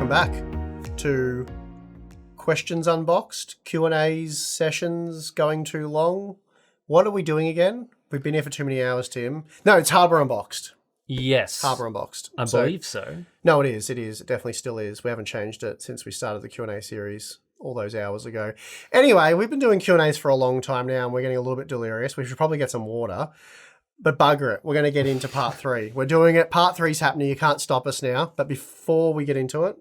welcome back to Questions Unboxed, Q&A's sessions going too long. What are we doing again? We've been here for too many hours, Tim. No, it's Hardware Unboxed. Yes. Hardware Unboxed. I believe so. No, it is. It is. It definitely still is. We haven't changed it since we started the Q&A series all those hours ago. Anyway, we've been doing Q&As for a long time now, and we're getting a little bit delirious. We should probably get some water. But bugger it. We're going to get into part 3. We're doing it. Part 3's happening. You can't stop us now. But before we get into it,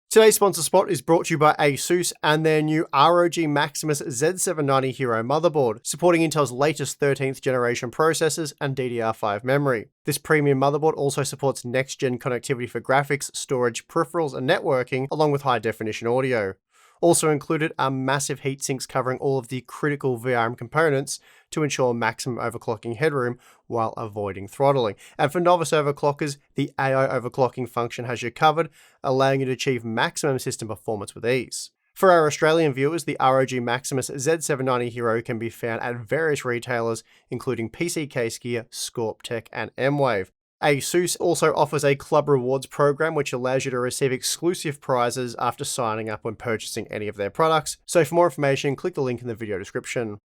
today's sponsor spot is brought to you by ASUS and their new ROG Maximus Z790 Hero motherboard, supporting Intel's latest 13th generation processors and DDR5 memory. This premium motherboard also supports next-gen connectivity for graphics, storage, peripherals, and networking, along with high-definition audio. Also included are massive heatsinks covering all of the critical VRM components to ensure maximum overclocking headroom while avoiding throttling. And for novice overclockers, the AI overclocking function has you covered, allowing you to achieve maximum system performance with ease. For our Australian viewers, the ROG Maximus Z790 Hero can be found at various retailers, including PC Case Gear, Scorp Tech, and M-Wave. ASUS also offers a club rewards program which allows you to receive exclusive prizes after signing up when purchasing any of their products. So for more information, click the link in the video description.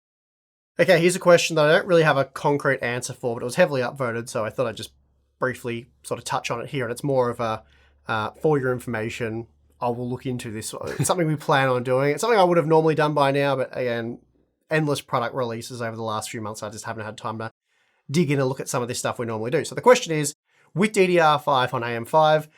Okay, here's a question that I don't really have a concrete answer for, but it was heavily upvoted, so I thought I'd just briefly sort of touch on it here. And it's more of a, for your information, I will look into this. It's something we plan on doing. It's something I would have normally done by now, but again, endless product releases over the last few months. I just haven't had time to dig in and look at some of this stuff we normally do. So the question is, with DDR5 on AM5,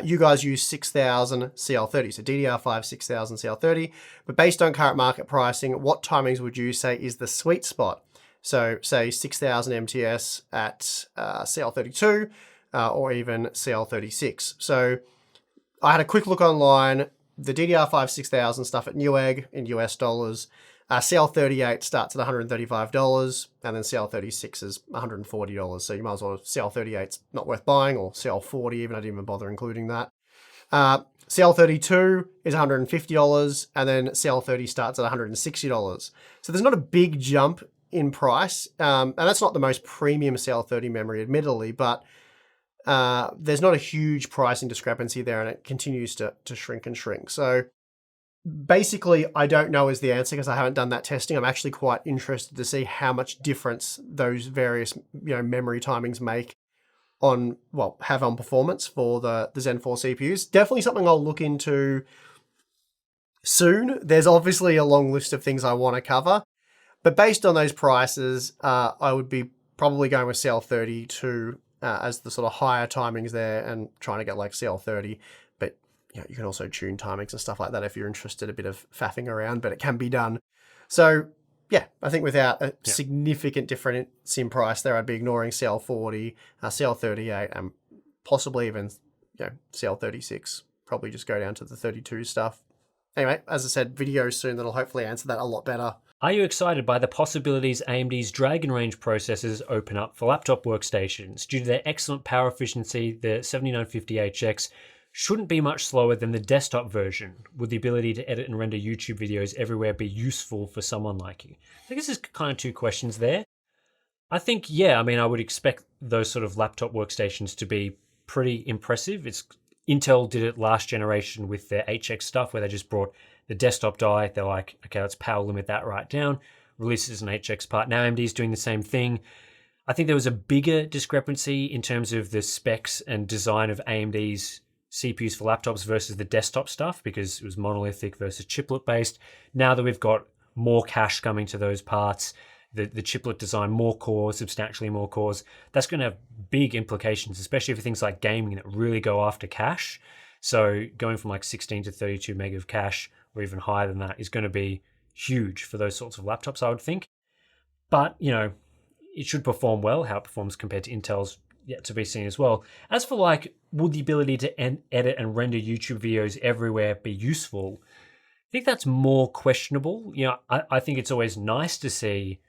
you guys use 6000 CL30, so DDR5 6000 CL30, but based on current market pricing, what timings would you say is the sweet spot? So say 6000 MTS at CL32 or even CL36. So I had a quick look online, the DDR5 6000 stuff at Newegg in US dollars, CL38 starts at $135, and then CL36 is $140. So you might as well, CL38's not worth buying, or CL40 even, I didn't even bother including that. CL32 is $150, and then CL30 starts at $160. So there's not a big jump in price, and that's not the most premium CL30 memory, admittedly, but there's not a huge pricing discrepancy there, and it continues to shrink and shrink. So basically, I don't know is the answer because I haven't done that testing. I'm actually quite interested to see how much difference those various memory timings make on, have on performance for the Zen 4 CPUs. Definitely something I'll look into soon. There's obviously a long list of things I want to cover, but based on those prices, I would be probably going with CL32 as the sort of higher timings there and trying to get like CL30. But you can also tune timings and stuff like that if you're interested, a bit of faffing around, but it can be done. So yeah, I think without a significant difference in price there, I'd be ignoring CL40, CL38, and possibly even CL36. Probably just go down to the 32 stuff. Anyway, as I said, videos soon that'll hopefully answer that a lot better. Are you excited by the possibilities AMD's Dragon Range processors open up for laptop workstations? Due to their excellent power efficiency, the 7950HX shouldn't be much slower than the desktop version. Would the ability to edit and render YouTube videos everywhere be useful for someone like you? I guess there's kind of two questions there. I think, I would expect those sort of laptop workstations to be pretty impressive. Intel did it last generation with their HX stuff where they just brought the desktop die. They're like, okay, let's power limit that right down. Releases an HX part. Now AMD's doing the same thing. I think there was a bigger discrepancy in terms of the specs and design of AMD's CPUs for laptops versus the desktop stuff because it was monolithic versus chiplet based. Now that we've got more cache coming to those parts, the chiplet design, more cores, substantially more cores, that's going to have big implications, especially for things like gaming that really go after cache. So going from like 16 to 32 meg of cache or even higher than that is going to be huge for those sorts of laptops, I would think. But, it should perform well. How it performs compared to Intel's yet to be seen as well. As for would the ability to edit and render YouTube videos everywhere be useful? I think that's more questionable. I think it's always nice to see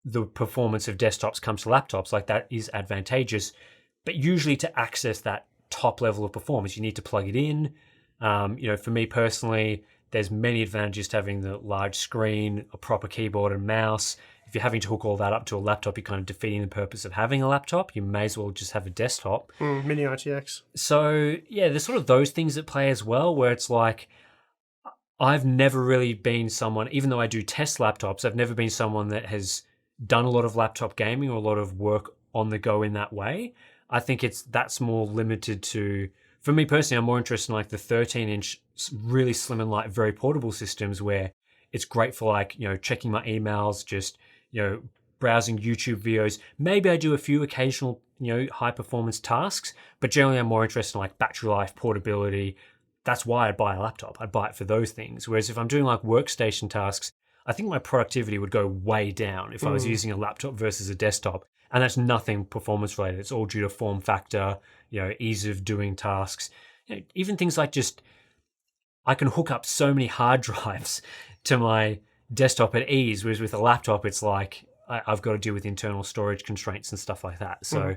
the performance of desktops come to laptops. Like that is advantageous, but usually to access that top level of performance, you need to plug it in. For me personally, there's many advantages to having the large screen, a proper keyboard and mouse. If you're having to hook all that up to a laptop, you're kind of defeating the purpose of having a laptop. You may as well just have a desktop. Mini RTX. So, yeah, there's sort of those things at play as well, where it's like, I've never really been someone, even though I do test laptops, I've never been someone that has done a lot of laptop gaming or a lot of work on the go in that way. I think that's more limited to, for me personally, I'm more interested in like the 13-inch, really slim and light, very portable systems where it's great for like, checking my emails, just, browsing YouTube videos. Maybe I do a few occasional, high performance tasks, but generally I'm more interested in like battery life, portability. That's why I'd buy a laptop. I'd buy it for those things. Whereas if I'm doing like workstation tasks, I think my productivity would go way down if I was using a laptop versus a desktop. And that's nothing performance related. It's all due to form factor, ease of doing tasks. Even things like just, I can hook up so many hard drives to my desktop at ease, whereas with a laptop, it's like I've got to deal with internal storage constraints and stuff like that. So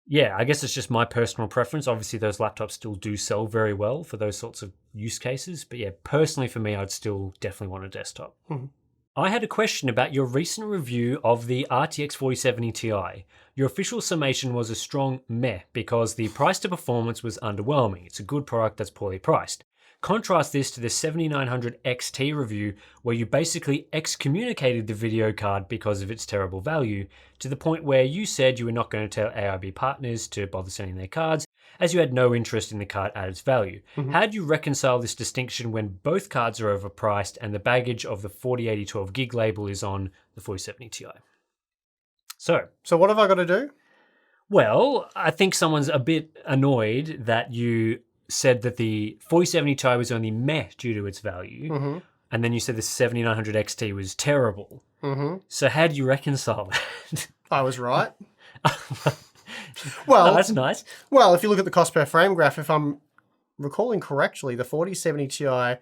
yeah, I guess it's just my personal preference. Obviously, those laptops still do sell very well for those sorts of use cases. But yeah, personally for me, I'd still definitely want a desktop. I had a question about your recent review of the RTX 4070 Ti. Your official summation was a strong meh because the price to performance was underwhelming. It's a good product that's poorly priced. Contrast this to the 7900 XT review where you basically excommunicated the video card because of its terrible value, to the point where you said you were not going to tell ARB partners to bother sending their cards as you had no interest in the card at its value. How do you reconcile this distinction when both cards are overpriced and the baggage of the 4080 12GB label is on the 4070 Ti? So what have I got to do? Well, I think someone's a bit annoyed that you said that the 4070 Ti was only meh due to its value, and then you said the 7900 XT was terrible. So how do you reconcile that? I was right. Well, that's nice. Well, if you look at the cost per frame graph, if I'm recalling correctly, the 4070 Ti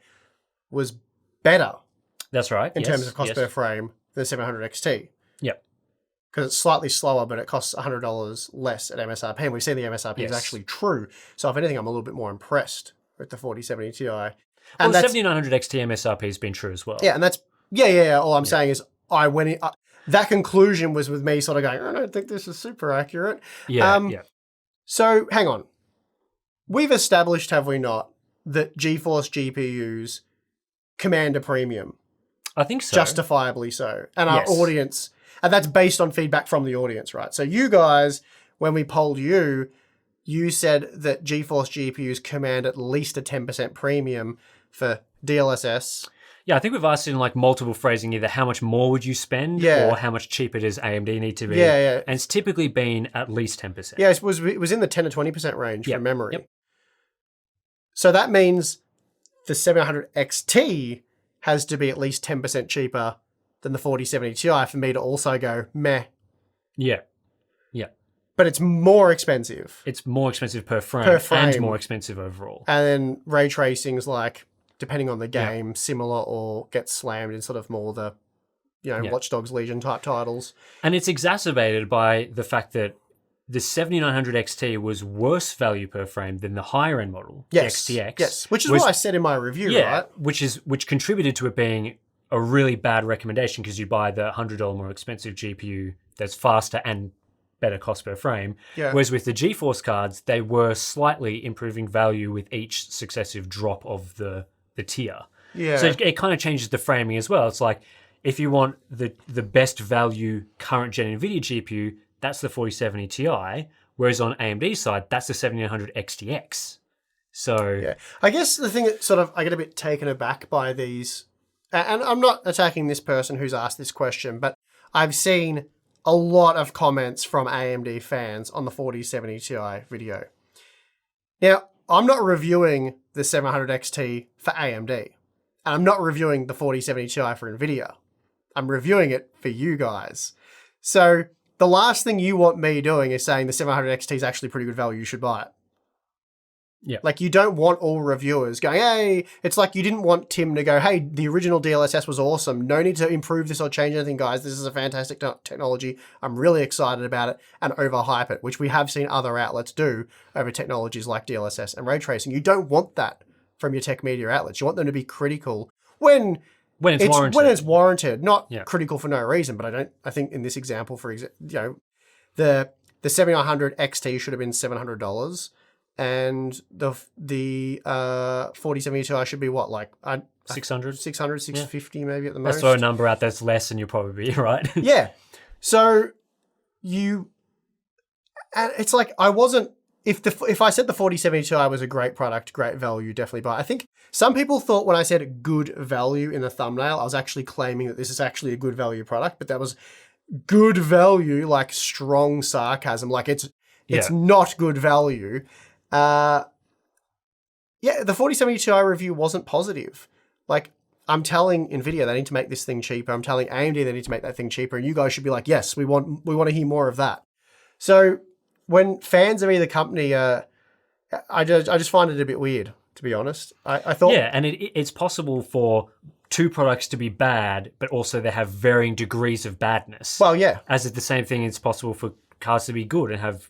was better. That's right. In terms of cost per frame than the 700 XT. Yep. Because it's slightly slower, but it costs $100 less at MSRP. And we've seen the MSRP is actually true. So if anything, I'm a little bit more impressed with the 4070 Ti. And well, the 7900 XT MSRP has been true as well. Yeah, and that's, yeah. All I'm saying is I went in, that conclusion was with me sort of going, I don't think this is super accurate. Yeah. So hang on. We've established, have we not, that GeForce GPUs command a premium. I think so. Justifiably so. And our audience, and that's based on feedback from the audience, right? So you guys, when we polled you, you said that GeForce GPUs command at least a 10% premium for DLSS. Yeah, I think we've asked in like multiple phrasing either how much more would you spend or how much cheaper does AMD need to be. Yeah. And it's typically been at least 10%. Yeah, it was in the 10 to 20% range from memory. Yep. So that means the 700 XT has to be at least 10% cheaper than the 4070 Ti for me to also go meh. Yeah. But it's more expensive. It's more expensive per frame. And more expensive overall. And then ray tracing's like, depending on the game, similar or gets slammed in sort of more the, Watch Dogs Legion type titles. And it's exacerbated by the fact that the 7900 XT was worse value per frame than the higher end model, the XTX. Yes, which is what I said in my review, right? Which contributed to it being a really bad recommendation because you buy the $100 more expensive GPU that's faster and better cost per frame. Yeah. Whereas with the GeForce cards, they were slightly improving value with each successive drop of the tier. Yeah. So it kind of changes the framing as well. It's like if you want the best value current gen NVIDIA GPU, that's the 4070 Ti. Whereas on AMD's side, that's the 7900 XTX. So yeah, I guess the thing that sort of I get a bit taken aback by these, and I'm not attacking this person who's asked this question, but I've seen a lot of comments from AMD fans on the 4070 Ti video. Now, I'm not reviewing the 700 XT for AMD, and I'm not reviewing the 4070 Ti for NVIDIA. I'm reviewing it for you guys. So the last thing you want me doing is saying the 700 XT is actually pretty good value, you should buy it. Yeah. Like, you don't want all reviewers going, hey, it's like you didn't want Tim to go, hey, the original DLSS was awesome. No need to improve this or change anything, guys. This is a fantastic technology. I'm really excited about it, and overhype it, which we have seen other outlets do over technologies like DLSS and ray tracing. You don't want that from your tech media outlets. You want them to be critical when it's warranted. When it's warranted, not Yeah. critical for no reason. But I think in this example, for example, the 7900 XT should have been $700, and the 4070 Ti should be what, like 600? 650 maybe at the most. Let's throw a number out that's less and you'll probably be right. Yeah. So and it's like, I wasn't, if I said the 4070 Ti was a great product, great value, definitely buy. I think some people thought when I said good value in the thumbnail, I was actually claiming that this is actually a good value product, but that was good value, like strong sarcasm, like it's not good value. The 4070 Ti review wasn't positive. Like, I'm telling NVIDIA they need to make this thing cheaper. I'm telling AMD they need to make that thing cheaper, and you guys should be like, yes, we want to hear more of that. So when fans of either company, I just find it a bit weird, to be honest. I thought, yeah, and it's possible for two products to be bad, but also they have varying degrees of badness. Well, yeah. As is the same thing, it's possible for cards to be good and have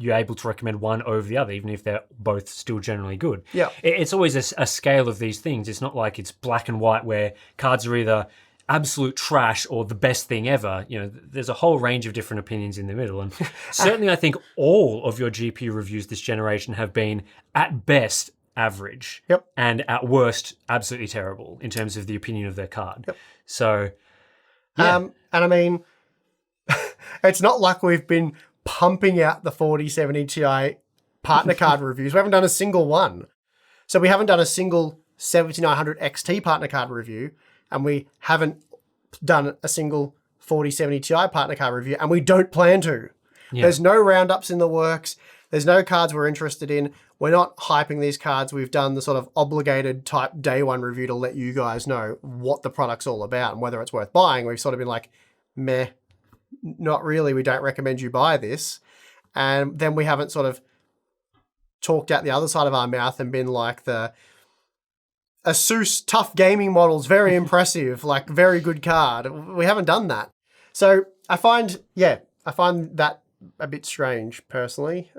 you're able to recommend one over the other, even if they're both still generally good. Yeah. It's always a scale of these things. It's not like it's black and white where cards are either absolute trash or the best thing ever. There's a whole range of different opinions in the middle. And certainly I think all of your GPU reviews this generation have been at best average. Yep. And at worst, absolutely terrible in terms of the opinion of their card. Yep. So, yeah. And I mean, it's not like we've been pumping out the 4070 Ti partner card reviews. We haven't done a single one. So we haven't done a single 7900 XT partner card review, and we haven't done a single 4070 Ti partner card review, and we don't plan to. Yeah. There's no roundups in the works. There's no cards we're interested in. We're not hyping these cards. We've done the sort of obligated type day one review to let you guys know what the product's all about and whether it's worth buying. We've sort of been like, meh, not really. We don't recommend you buy this. And then we haven't sort of talked out the other side of our mouth and been like Asus tough gaming models, very impressive, like very good card. We haven't done that. So I find that a bit strange personally.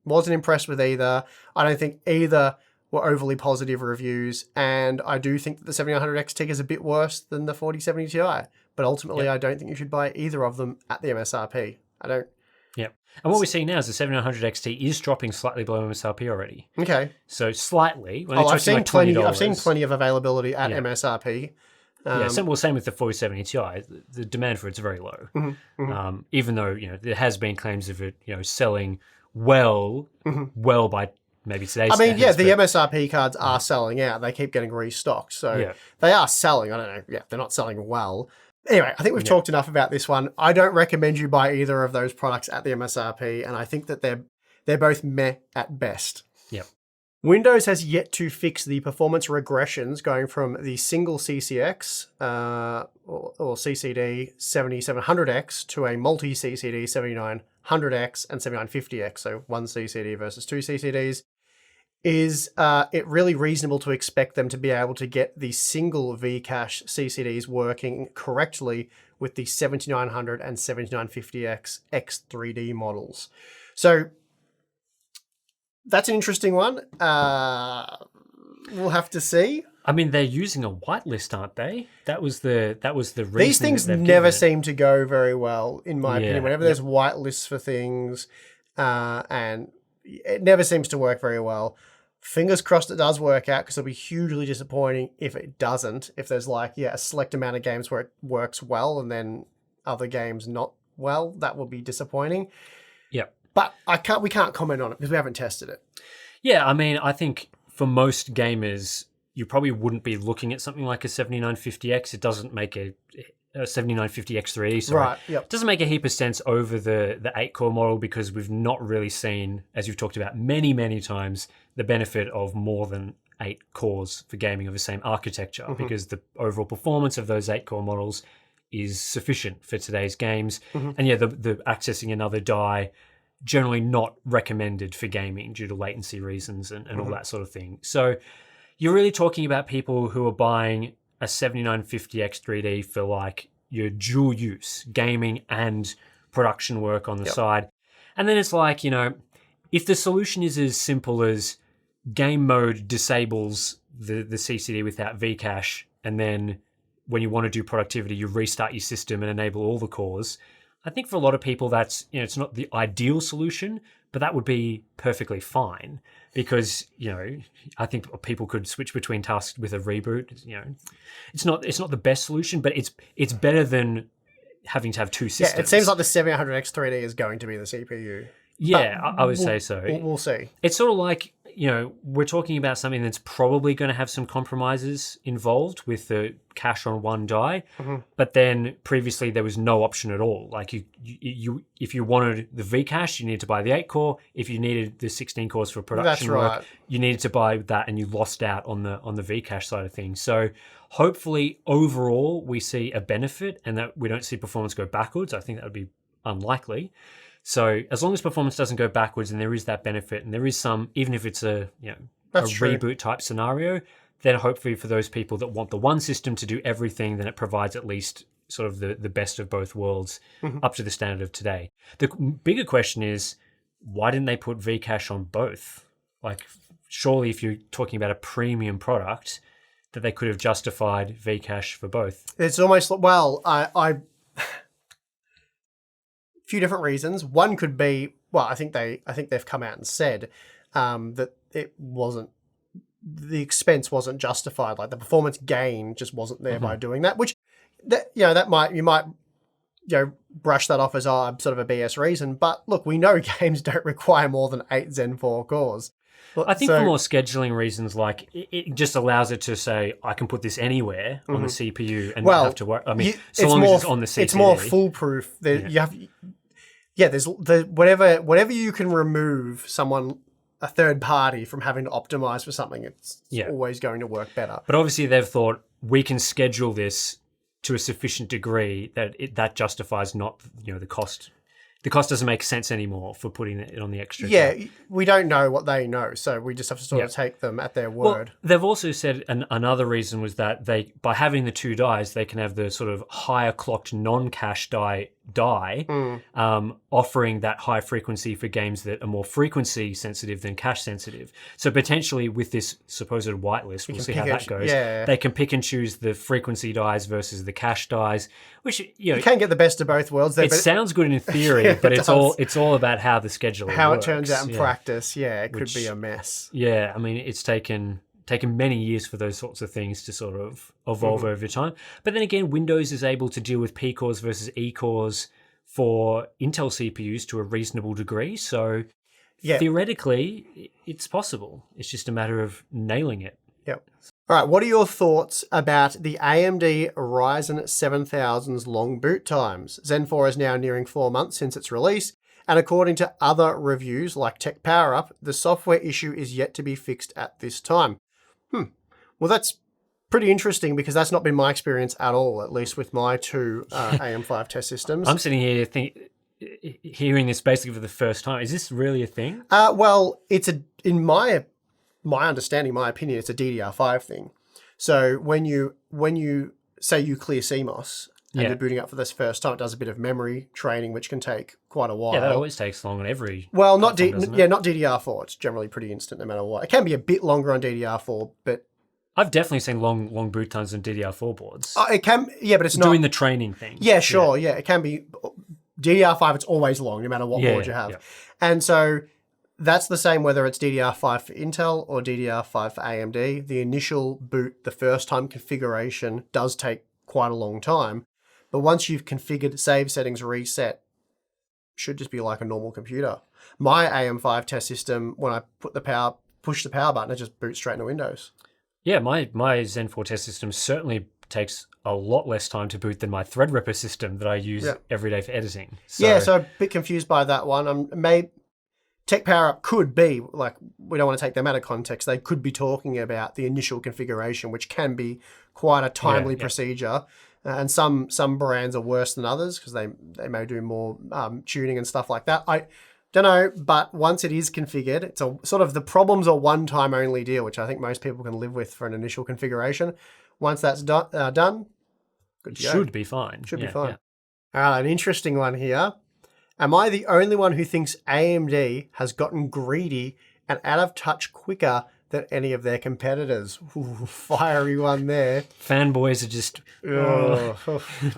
Wasn't impressed with either. I don't think either were overly positive reviews, and I do think that the 7900 XT is a bit worse than the 4070 Ti. But ultimately, I don't think you should buy either of them at the MSRP. I don't. Yep. And what we're seeing now is the 7900 XT is dropping slightly below MSRP already. Okay. So slightly. I've seen plenty. I've seen plenty of availability at MSRP. Same with the 4070 Ti. The demand for it's very low. Mm-hmm. Even though there has been claims of it selling well by maybe today's. I mean, the MSRP cards are selling out. They keep getting restocked, so they are selling. I don't know. Yeah, they're not selling well. Anyway, I think we've talked enough about this one. I don't recommend you buy either of those products at the MSRP, and I think that they're both meh at best. Yep. Windows has yet to fix the performance regressions going from the single CCX or CCD 7700X to a multi-CCD 7900X and 7950X, so one CCD versus two CCDs. Is it really reasonable to expect them to be able to get the single Vcache CCDs working correctly with the 7900 and 7950X X3D models? So that's an interesting one. We'll have to see. I mean, they're using a whitelist, aren't they? That was the reason. These things never seem to go very well, in my opinion. Whenever there's whitelists for things, and it never seems to work very well. Fingers crossed it does work out, because it'll be hugely disappointing if it doesn't. If there's a select amount of games where it works well and then other games not well, that will be disappointing. Yeah. But we can't comment on it because we haven't tested it. Yeah, I mean, I think for most gamers, you probably wouldn't be looking at something like a 7950X. It doesn't make a 7950X3D, sorry. Right, yep. It doesn't make a heap of sense over the 8-core model, because we've not really seen, as you've talked about many, many times, the benefit of more than 8 cores for gaming of the same architecture, because the overall performance of those 8-core models is sufficient for today's games. And the accessing another die, generally not recommended for gaming due to latency reasons and all that sort of thing. So you're really talking about people who are buying a 7950X 3D for like your dual use, gaming and production work on the side. And then it's like, if the solution is as simple as game mode disables the CCD without Vcache, and then when you want to do productivity, you restart your system and enable all the cores. I think for a lot of people, that's, it's not the ideal solution, but that would be perfectly fine because, I think people could switch between tasks with a reboot. It's not the best solution, but it's better than having to have two systems. Yeah, it seems like the 7800X 3D is going to be the CPU. Yeah, I would say so. We'll see. It's sort of like, we're talking about something that's probably going to have some compromises involved with the cache on one die, but then previously there was no option at all. Like you if you wanted the Vcache, you needed to buy the 8-core. If you needed the 16 cores for production work, you needed to buy that, and you lost out on the Vcache side of things. So hopefully overall we see a benefit and that we don't see performance go backwards. I think that would be unlikely. So as long as performance doesn't go backwards and there is that benefit and there is some, even if it's a reboot type scenario, then hopefully for those people that want the one system to do everything, then it provides at least sort of the best of both worlds up to the standard of today. The bigger question is, why didn't they put Vcache on both? Like, surely if you're talking about a premium product, that they could have justified Vcache for both. It's almost, I few different reasons. One could be, I think they've come out and said that it wasn't, the expense wasn't justified. Like the performance gain just wasn't there by doing that. Which you might brush that off as sort of a BS reason. But look, we know games don't require more than 8 Zen 4 cores. I think for more scheduling reasons, like it just allows it to say, I can put this anywhere on the CPU and not have to work. I mean, so long as it's on the CCD. It's more foolproof. There's whatever you can remove a third party from having to optimize for something, it's always going to work better. But obviously they've thought we can schedule this to a sufficient degree that that justifies not the cost. The cost doesn't make sense anymore for putting it on the extra. Yeah, we don't know what they know, so we just have to sort of take them at their word. Well, they've also said another reason was that by having the two dies, they can have the sort of higher clocked non-cache die, offering that high frequency for games that are more frequency sensitive than cache sensitive. So potentially with this supposed whitelist, we'll see how that goes. Yeah. They can pick and choose the frequency dies versus the cache dies, which you can get the best of both worlds there. It sounds good in theory, but it's all about how the schedule works. It turns out in practice. Yeah, it could be a mess. Yeah, I mean, it's taken many years for those sorts of things to sort of evolve over time. But then again, Windows is able to deal with P cores versus E cores for Intel CPUs to a reasonable degree. So theoretically, it's possible. It's just a matter of nailing it. Yep. All right, what are your thoughts about the AMD Ryzen 7000's long boot times? Zen 4 is now nearing 4 months since its release, and according to other reviews like Tech Power Up, the software issue is yet to be fixed at this time. Well, that's pretty interesting because that's not been my experience at all, at least with my two AM5 test systems. I'm sitting here hearing this basically for the first time. Is this really a thing? Well, in my understanding, my opinion, it's a DDR5 thing. So when you say you clear CMOS and you're booting up for this first time, it does a bit of memory training, which can take quite a while. Yeah, that always takes long on every. Well, not DDR4. It's generally pretty instant no matter what. It can be a bit longer on DDR4, but I've definitely seen long boot times on DDR4 boards. It can, but it's not doing the training thing. Yeah, sure. Yeah, it can be DDR5. It's always long, no matter what board you have, and so. That's the same whether it's DDR5 for Intel or DDR5 for AMD. The initial boot, the first time configuration does take quite a long time. But once you've configured, save settings, reset, should just be like a normal computer. My AM5 test system, when I push the power button, it just boots straight into Windows. Yeah, my Zen 4 test system certainly takes a lot less time to boot than my Threadripper system that I use every day for editing. So a bit confused by that one. Tech Power Up could be, like, we don't want to take them out of context, they could be talking about the initial configuration, which can be quite a timely procedure. And some brands are worse than others because they may do more tuning and stuff like that. I don't know, but once it is configured, it's a sort of the problem's a one-time only deal, which I think most people can live with for an initial configuration. Once that's done, good to go. Should be fine. Should be fine. All right, an interesting one here. Am I the only one who thinks AMD has gotten greedy and out of touch quicker than any of their competitors. Ooh, fiery one there. Fanboys are just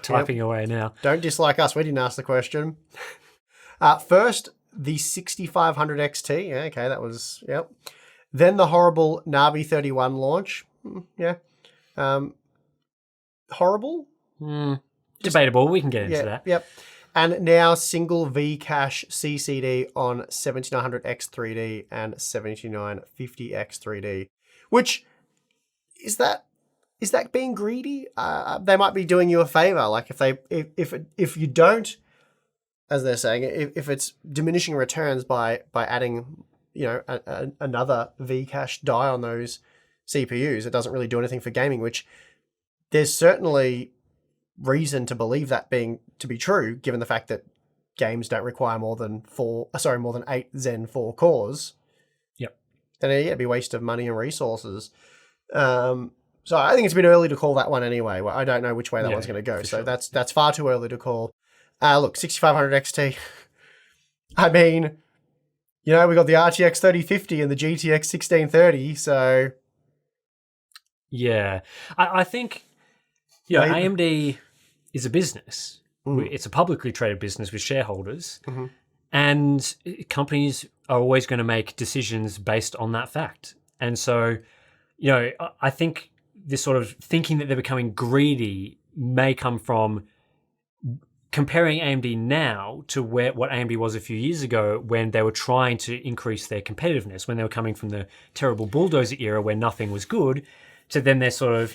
typing away now. Don't dislike us. We didn't ask the question. First, the 6500 XT. Yeah, okay, that was, yep. Then the horrible Navi 31 launch. Yeah. Horrible? Debatable. We can get into that. Yep. And now single V-cache CCD on 7900X3D and 7950X3D. Which, is that being greedy? They might be doing you a favor. Like if you don't, as they're saying, if it's diminishing returns by adding, another V-cache die on those CPUs, it doesn't really do anything for gaming, which there's certainly reason to believe that to be true, given the fact that games don't require more than 8 Zen 4 cores. Yep. Then it'd be a waste of money and resources. So I think it's a bit early to call that one anyway. I don't know which way that one's going to go. So sure. That's far too early to call. Look, 6500 XT. I mean, we got the RTX 3050 and the GTX 1630. So yeah, I think AMD is a business. It's a publicly traded business with shareholders, and companies are always going to make decisions based on that fact. And so, I think this sort of thinking that they're becoming greedy may come from comparing AMD now to what AMD was a few years ago when they were trying to increase their competitiveness, when they were coming from the terrible bulldozer era where nothing was good, to then they're sort of,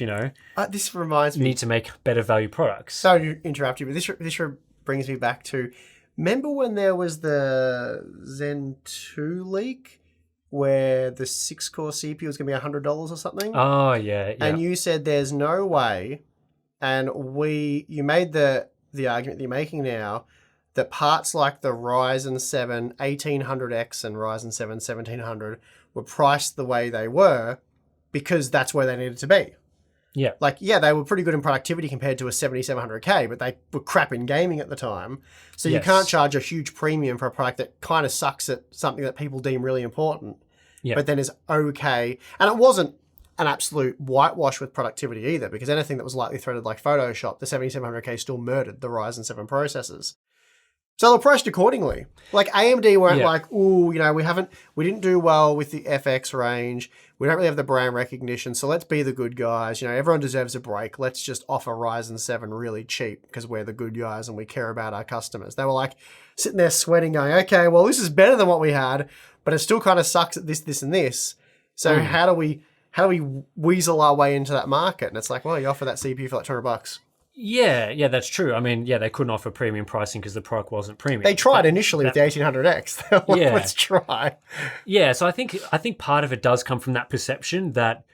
this reminds me, need to make better value products. Sorry to interrupt you, but this brings me back to, remember when there was the Zen 2 leak where the 6-core CPU was going to be $100 or something? Oh, yeah. And you said there's no way, and you made the argument that you're making now, that parts like the Ryzen 7 1800X and Ryzen 7 1700 were priced the way they were because that's where they needed to be. Yeah. They were pretty good in productivity compared to a 7700K, but they were crap in gaming at the time. So you can't charge a huge premium for a product that kind of sucks at something that people deem really important, but then is okay. And it wasn't an absolute whitewash with productivity either, because anything that was lightly threaded like Photoshop, the 7700K still murdered the Ryzen 7 processors. So they're priced accordingly. Like AMD weren't like, we didn't do well with the FX range. We don't really have the brand recognition. So let's be the good guys. Everyone deserves a break. Let's just offer Ryzen 7 really cheap because we're the good guys and we care about our customers. They were like sitting there sweating going, okay, well, this is better than what we had, but it still kind of sucks at this, this, and this. So how do we weasel our way into that market? And it's like, well, you offer that CPU for like $200. Yeah, that's true. I mean, they couldn't offer premium pricing because the product wasn't premium. They tried initially with the 1800X. They were like, let's try. Yeah, so I think part of it does come from that perception that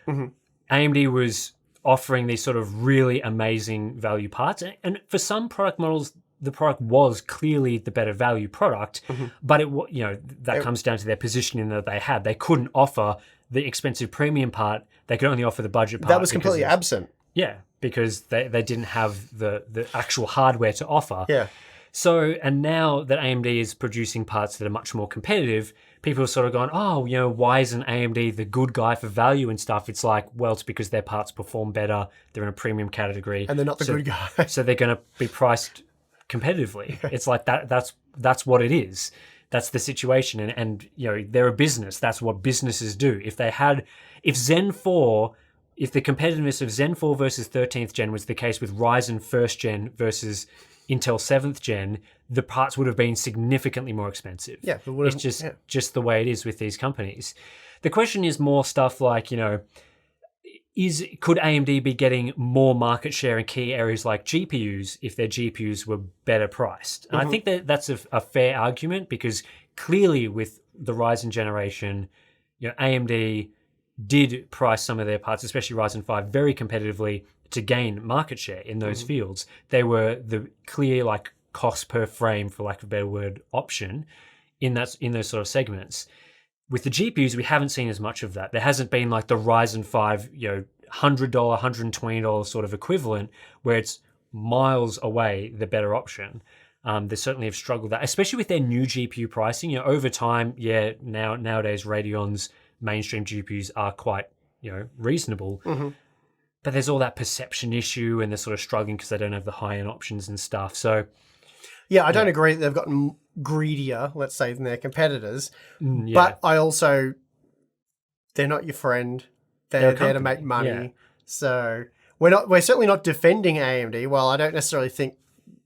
AMD was offering these sort of really amazing value parts. And for some product models, the product was clearly the better value product, but that comes down to their positioning that they had. They couldn't offer the expensive premium part. They could only offer the budget part. That was completely absent. Yeah, because they didn't have the actual hardware to offer. Yeah. So, and now that AMD is producing parts that are much more competitive, people are sort of going, why isn't AMD the good guy for value and stuff? It's like, well, it's because their parts perform better. They're in a premium category. And they're not the good guy. So they're going to be priced competitively. It's like that's what it is. That's the situation. And they're a business. That's what businesses do. If the competitiveness of Zen 4 versus 13th gen was the case with Ryzen 1st gen versus Intel 7th gen, the parts would have been significantly more expensive. Yeah, it's just the way it is with these companies. The question is more stuff like, could AMD be getting more market share in key areas like GPUs if their GPUs were better priced? And I think that's a fair argument, because clearly with the Ryzen generation, AMD did price some of their parts, especially Ryzen 5, very competitively to gain market share in those fields. They were the clear cost per frame, for lack of a better word, option in those sort of segments. With the GPUs, we haven't seen as much of that. There hasn't been like the Ryzen 5, $100, $120 sort of equivalent where it's miles away the better option. They certainly have struggled that, especially with their new GPU pricing. Over time, nowadays Radeon's mainstream GPUs are quite, reasonable. Mm-hmm. But there's all that perception issue, and they're sort of struggling because they don't have the high-end options and stuff. So, yeah, I don't agree that they've gotten greedier, let's say, than their competitors. yeah. But I also, they're not your friend. They're there to make money. Yeah. So we're certainly not defending AMD. While I don't necessarily think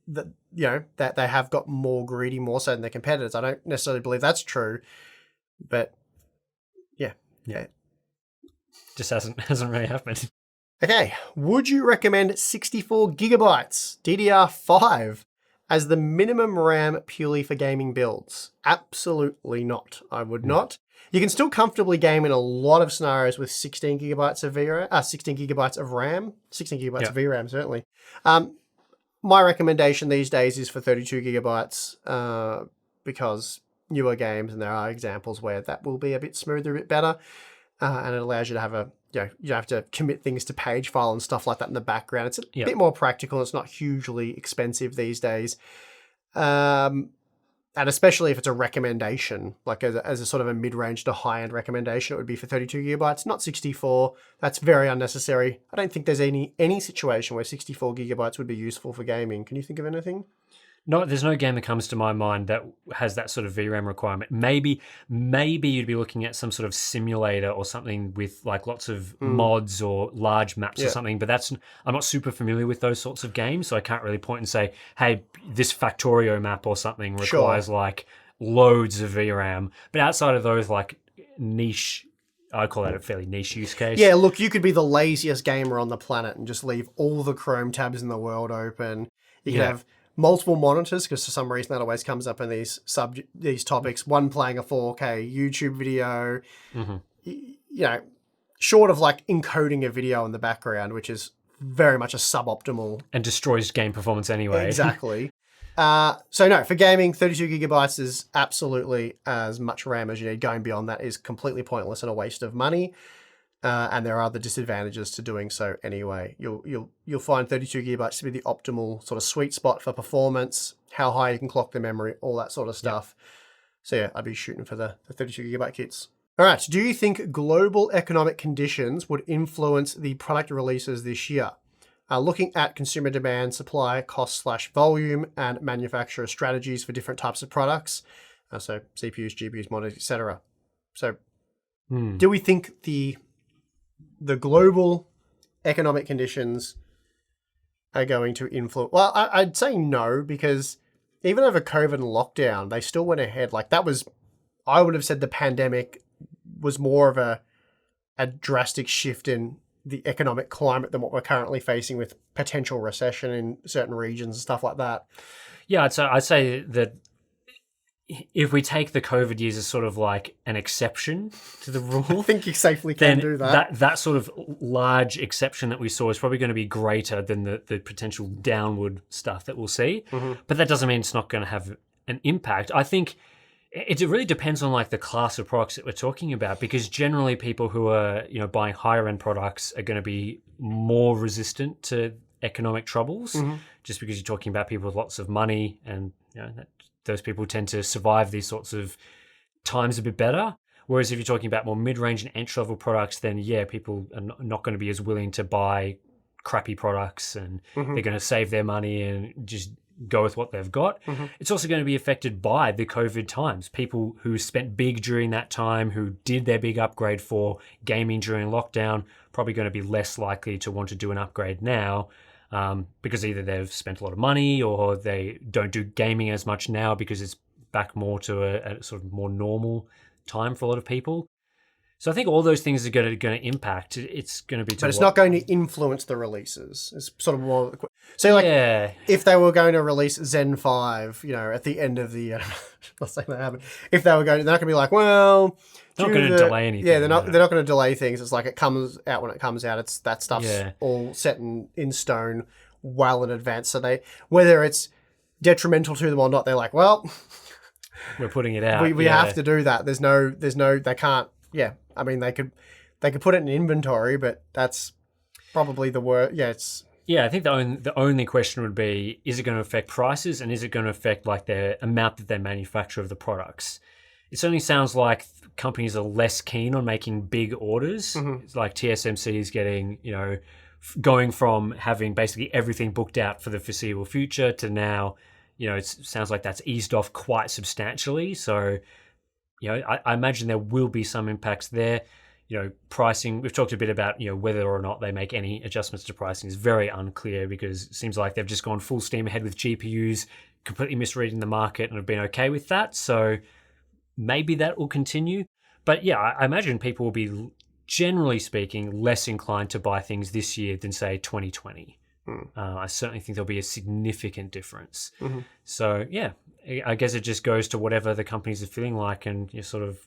that, that they have got more greedy, more so than their competitors. I don't necessarily believe that's true. But yeah. Just hasn't really happened. Okay. Would you recommend 64 gigabytes DDR5 as the minimum RAM purely for gaming builds? Absolutely not. I would not. You can still comfortably game in a lot of scenarios with 16 gigabytes of VRAM, 16 gigabytes of RAM, 16 gigabytes of VRAM, certainly. My recommendation these days is for 32 gigabytes because newer games, and there are examples where that will be a bit smoother, a bit better, and it allows you to have you don't have to commit things to page file and stuff like that in the background. It's a bit more practical. It's not hugely expensive these days. And especially if it's a recommendation, like as a sort of a mid-range to high-end recommendation, it would be for 32 gigabytes, not 64. That's very unnecessary. I don't think there's any situation where 64 gigabytes would be useful for gaming. Can you think of anything? No, there's no game that comes to my mind that has that sort of VRAM requirement. Maybe you'd be looking at some sort of simulator or something with like lots of mods or large maps or something. But I'm not super familiar with those sorts of games, so I can't really point and say, hey, this Factorio map or something requires like loads of VRAM. But outside of those like niche, I call that a fairly niche use case. Yeah, look, you could be the laziest gamer on the planet and just leave all the Chrome tabs in the world open. You could have multiple monitors, because for some reason that always comes up in these topics. One playing a 4K YouTube video, short of like encoding a video in the background, which is very much a suboptimal and destroys game performance anyway. Exactly. So no, for gaming, 32 gigabytes is absolutely as much RAM as you need. Going beyond that is completely pointless and a waste of money. And there are other disadvantages to doing so anyway. You'll find 32 gigabytes to be the optimal sort of sweet spot for performance, how high you can clock the memory, all that sort of stuff. So yeah, I'd be shooting for the 32 gigabyte kits. All right, do you think global economic conditions would influence the product releases this year? Looking at consumer demand, supply, cost/volume, and manufacturer strategies for different types of products. So CPUs, GPUs, monitors, etc. So do we think the global economic conditions are going to influence? Well, I'd say no, because even over COVID and lockdown, they still went ahead. Like I would have said the pandemic was more of a drastic shift in the economic climate than what we're currently facing with potential recession in certain regions and stuff like that. Yeah, I'd say that if we take the COVID years as sort of like an exception to the rule, I think you safely can do that. That sort of large exception that we saw is probably going to be greater than the potential downward stuff that we'll see. But that doesn't mean it's not going to have an impact. I think it really depends on like the class of products that we're talking about, because generally people who are buying higher end products are going to be more resistant to economic troubles, just because you're talking about people with lots of money, and those people tend to survive these sorts of times a bit better. Whereas if you're talking about more mid-range and entry-level products, then people are not going to be as willing to buy crappy products, and they're going to save their money and just go with what they've got. It's also going to be affected by the COVID times. People who spent big during that time, who did their big upgrade for gaming during lockdown, probably going to be less likely to want to do an upgrade now. Because either they've spent a lot of money, or they don't do gaming as much now because it's back more to a sort of more normal time for a lot of people. So I think all those things are going to impact. It's going to be, but it's not going to influence the releases. It's sort of more. So like, if they were going to release Zen 5, at the end of the, let's say that happened. If they were going, they're not going to be like, well. They're not going to delay anything. Yeah, they're not going to delay things. It's like it comes out when it comes out. It's that stuff's all set in stone well in advance. So whether it's detrimental to them or not, they're like, well, we're putting it out. We have to do that. There's no, they can't. Yeah, I mean they could put it in inventory, but that's probably the worst. Yeah, it's. Yeah, I think the only question would be, is it going to affect prices, and is it going to affect like the amount that they manufacture of the products? it certainly sounds like companies are less keen on making big orders. It's like TSMC is getting, going from having basically everything booked out for the foreseeable future to now, it sounds like that's eased off quite substantially. So, I imagine there will be some impacts there. Pricing, we've talked a bit about, whether or not they make any adjustments to pricing is very unclear, because it seems like they've just gone full steam ahead with GPUs, completely misreading the market, and have been okay with that. So maybe that will continue. But yeah, I imagine people will be, generally speaking, less inclined to buy things this year than, say, 2020. I certainly think there'll be a significant difference. So yeah, I guess it just goes to whatever the companies are feeling like, and sort of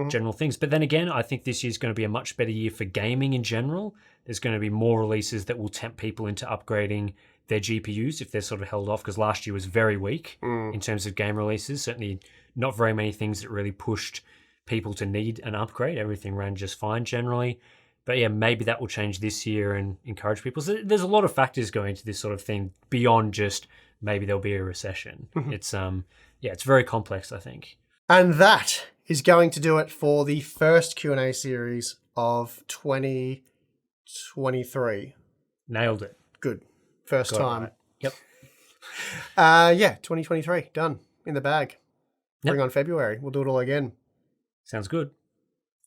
general things. But then again, I think this year's going to be a much better year for gaming in general. There's going to be more releases that will tempt people into upgrading their GPUs if they're sort of held off, because last year was very weak in terms of game releases. Certainly not very many things that really pushed people to need an upgrade. Everything ran just fine generally. But yeah, maybe that will change this year and encourage people. So there's a lot of factors going into this sort of thing beyond just maybe there'll be a recession. It's it's very complex, I think. And that is going to do it for the first Q&A series of 2023. Nailed it. Good. First Got it time. right. Yep. 2023. Done. In the bag. Bring on February. We'll do it all again. Sounds good.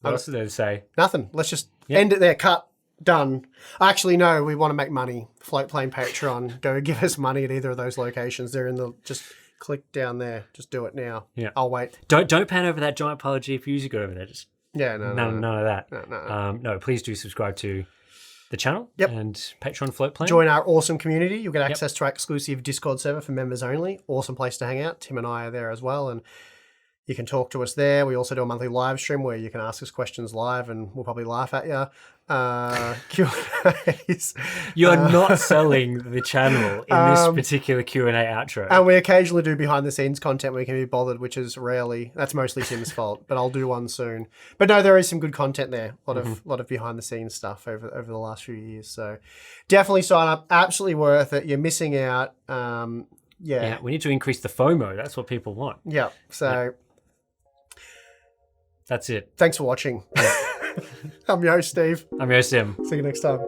What else is there to say? Nothing. Let's just end it there. Cut. Done. Actually, no, we want to make money. Float Plane Patreon. Go give us money at either of those locations. They're in the... Just click down there. Just do it now. Yeah. I'll wait. Don't pan over that giant pile of GPUs you got over there. Just none of that. No, please do subscribe to the channel and Patreon Float Plane. Join our awesome community. You'll get access to our exclusive Discord server for members only. Awesome place to hang out. Tim and I are there as well, and you can talk to us there. We also do a monthly live stream where you can ask us questions live, and we'll probably laugh at you. Q&As. You're not selling the channel in this particular Q&A outro. And we occasionally do behind the scenes content where we can be bothered, which is rarely. That's mostly Tim's fault, but I'll do one soon. But no, there is some good content there. A lot of behind the scenes stuff over the last few years. So definitely sign up. Absolutely worth it. You're missing out. We need to increase the FOMO. That's what people want. Yeah. So that's it. Thanks for watching. I'm your host, Steve. I'm your host, Tim. See you next time.